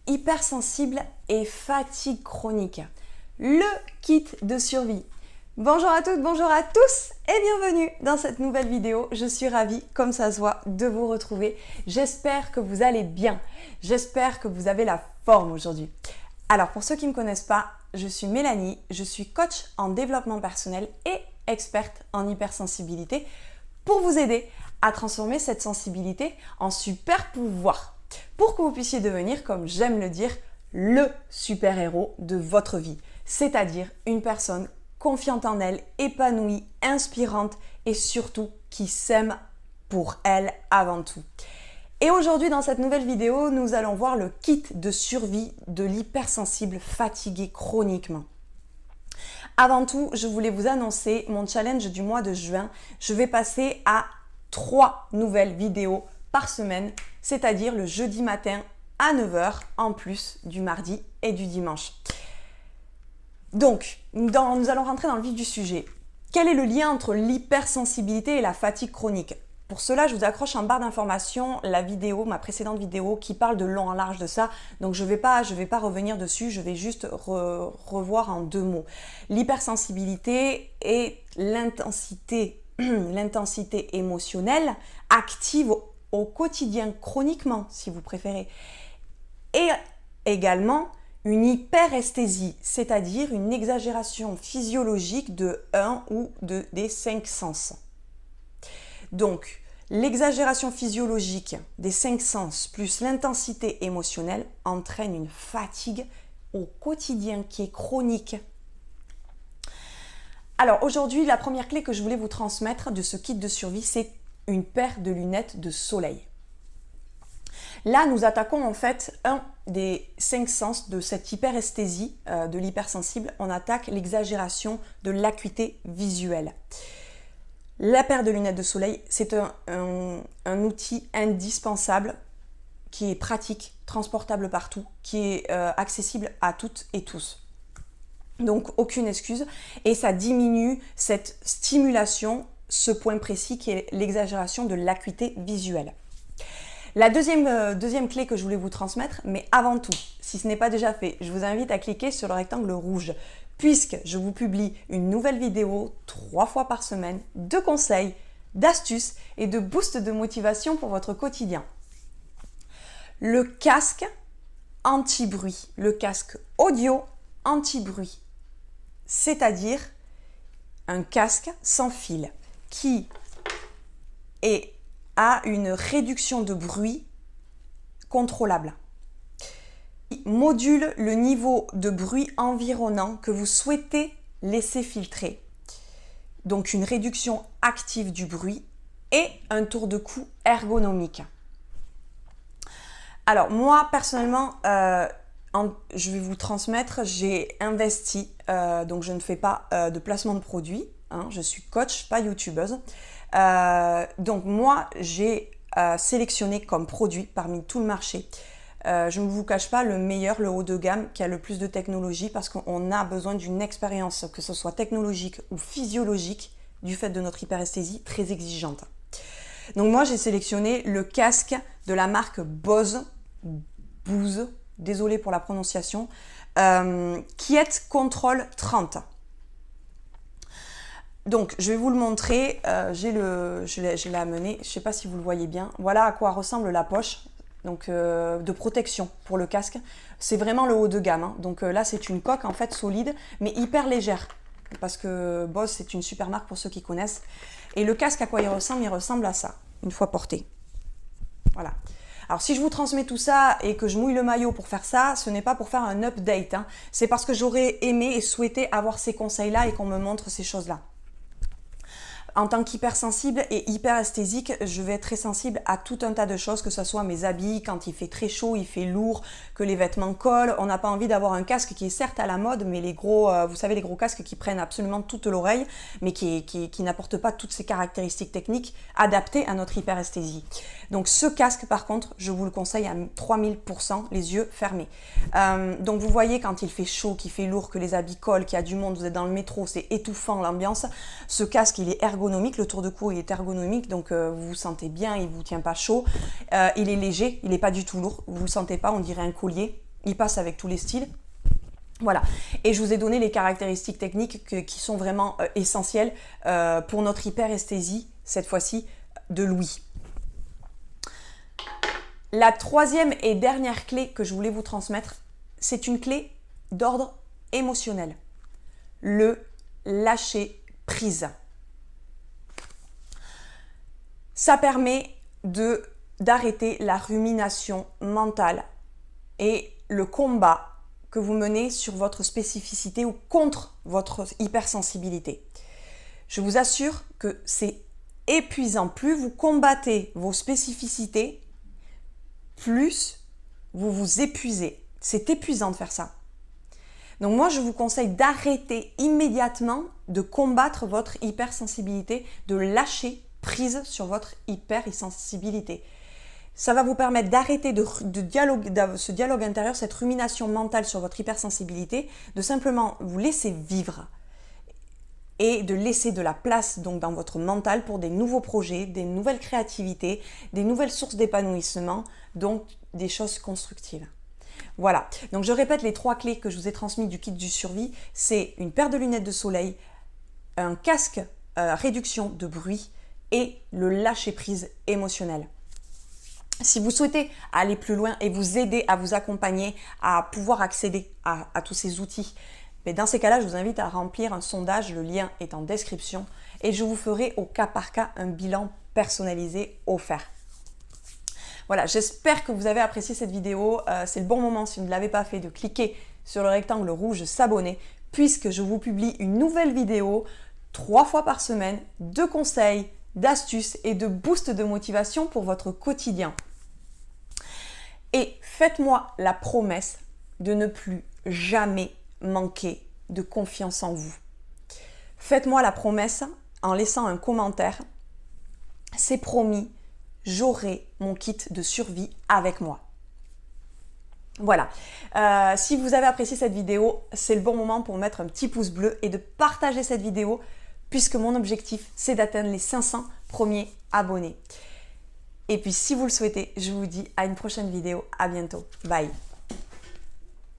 hypersensible et fatigue chronique. Le kit de survie. Bonjour à toutes, bonjour à tous et bienvenue dans cette nouvelle vidéo. Je suis ravie, comme ça se voit, de vous retrouver. J'espère que vous allez bien. J'espère que vous avez la forme aujourd'hui. Alors pour ceux qui ne me connaissent pas, je suis Mélanie, je suis coach en développement personnel et experte en hypersensibilité pour vous aider à transformer cette sensibilité en super pouvoir. Pour que vous puissiez devenir, comme j'aime le dire, le super-héros de votre vie. C'est-à-dire une personne confiante en elle, épanouie, inspirante et surtout qui s'aime pour elle avant tout. Et aujourd'hui, dans cette nouvelle vidéo, nous allons voir le kit de survie de l'hypersensible fatigué chroniquement. Avant tout, je voulais vous annoncer mon challenge du mois de juin. Je vais passer à 3 nouvelles vidéos par semaine, c'est-à-dire le jeudi matin à 9h, en plus du mardi et du dimanche. Donc, nous allons rentrer dans le vif du sujet. Quel est le lien entre l'hypersensibilité et la fatigue chronique? Pour cela, je vous accroche en barre d'informations la vidéo, ma précédente vidéo, qui parle de long en large de ça. Donc, je vais pas revenir dessus, je vais juste revoir en 2 mots. L'hypersensibilité est l'intensité émotionnelle active au quotidien, chroniquement, si vous préférez. Et également une hyperesthésie, c'est-à-dire une exagération physiologique de un ou des 5 sens. Donc, l'exagération physiologique des 5 sens plus l'intensité émotionnelle entraîne une fatigue au quotidien qui est chronique. Alors aujourd'hui, la première clé que je voulais vous transmettre de ce kit de survie, c'est une paire de lunettes de soleil. Là, nous attaquons en fait un des 5 sens de cette hyperesthésie de l'hypersensible. On attaque l'exagération de l'acuité visuelle. La paire de lunettes de soleil, c'est un outil indispensable qui est pratique, transportable partout, qui est accessible à toutes et tous. Donc, aucune excuse. Et ça diminue cette stimulation, ce point précis qui est l'exagération de l'acuité visuelle. La deuxième clé que je voulais vous transmettre, mais avant tout, si ce n'est pas déjà fait, je vous invite à cliquer sur le rectangle rouge, puisque je vous publie une nouvelle vidéo 3 fois par semaine de conseils, d'astuces et de boosts de motivation pour votre quotidien. Le casque anti-bruit, le casque audio anti-bruit, c'est-à-dire un casque sans fil qui a une réduction de bruit contrôlable. Il module le niveau de bruit environnant que vous souhaitez laisser filtrer. Donc une réduction active du bruit et un tour de cou ergonomique. Alors moi personnellement, je vais vous transmettre, j'ai investi, donc je ne fais pas de placement de produits, je suis coach, pas youtubeuse. Donc moi j'ai sélectionné comme produit parmi tout le marché, je ne vous cache pas, le meilleur, le haut de gamme qui a le plus de technologie, parce qu'on a besoin d'une expérience, que ce soit technologique ou physiologique, du fait de notre hyperesthésie très exigeante. Donc moi j'ai sélectionné le casque de la marque Bose, désolée pour la prononciation, Quiet Control 30. Donc, je vais vous le montrer, je l'ai amené, je ne sais pas si vous le voyez bien. Voilà à quoi ressemble la poche donc, de protection pour le casque. C'est vraiment le haut de gamme. Donc là, c'est une coque en fait solide, mais hyper légère. Parce que Bose, c'est une super marque pour ceux qui connaissent. Et le casque, à quoi il ressemble à ça, une fois porté. Voilà. Alors si je vous transmets tout ça et que je mouille le maillot pour faire ça, ce n'est pas pour faire un update. C'est parce que j'aurais aimé et souhaité avoir ces conseils-là et qu'on me montre ces choses-là. En tant qu'hypersensible et hyperesthésique, je vais être très sensible à tout un tas de choses, que ce soit mes habits, quand il fait très chaud, il fait lourd, que les vêtements collent. On n'a pas envie d'avoir un casque qui est certes à la mode, mais les gros, vous savez, les gros casques qui prennent absolument toute l'oreille, mais qui n'apportent pas toutes ces caractéristiques techniques adaptées à notre hyperesthésie. Donc ce casque, par contre, je vous le conseille à 3000%, les yeux fermés. Donc vous voyez quand il fait chaud, qu'il fait lourd, que les habits collent, qu'il y a du monde, vous êtes dans le métro, c'est étouffant l'ambiance. Ce casque, il est ergonomique, le tour de cou il est ergonomique, donc vous vous sentez bien, il ne vous tient pas chaud. Il est léger, il n'est pas du tout lourd, vous ne le sentez pas, on dirait un collier. Il passe avec tous les styles. Voilà, et je vous ai donné les caractéristiques techniques qui sont vraiment essentielles pour notre hyperesthésie, cette fois-ci, de l'ouïe. La troisième et dernière clé que je voulais vous transmettre, c'est une clé d'ordre émotionnel. Le lâcher prise. Ça permet d'arrêter la rumination mentale et le combat que vous menez sur votre spécificité ou contre votre hypersensibilité. Je vous assure que c'est épuisant. Plus vous combattez vos spécificités, plus vous vous épuisez. C'est épuisant de faire ça. Donc moi, je vous conseille d'arrêter immédiatement de combattre votre hypersensibilité, de lâcher prise sur votre hypersensibilité. Ça va vous permettre d'arrêter ce dialogue intérieur, cette rumination mentale sur votre hypersensibilité, de simplement vous laisser vivre et de laisser de la place donc dans votre mental pour des nouveaux projets, des nouvelles créativités, des nouvelles sources d'épanouissement, donc des choses constructives. Voilà, donc je répète les 3 clés que je vous ai transmises du kit du survie, c'est une paire de lunettes de soleil, un casque réduction de bruit et le lâcher prise émotionnel. Si vous souhaitez aller plus loin et vous aider à vous accompagner, à pouvoir accéder à tous ces outils, mais dans ces cas-là, je vous invite à remplir un sondage, le lien est en description et je vous ferai au cas par cas un bilan personnalisé offert. Voilà, j'espère que vous avez apprécié cette vidéo. C'est le bon moment, si vous ne l'avez pas fait, de cliquer sur le rectangle rouge s'abonner puisque je vous publie une nouvelle vidéo 3 fois par semaine de conseils, d'astuces et de boosts de motivation pour votre quotidien. Et faites-moi la promesse de ne plus jamais manquer de confiance en vous. Faites-moi la promesse en laissant un commentaire. C'est promis, j'aurai mon kit de survie avec moi. Voilà, si vous avez apprécié cette vidéo, c'est le bon moment pour mettre un petit pouce bleu et de partager cette vidéo puisque mon objectif, c'est d'atteindre les 500 premiers abonnés. Et puis, si vous le souhaitez, je vous dis à une prochaine vidéo. À bientôt. Bye.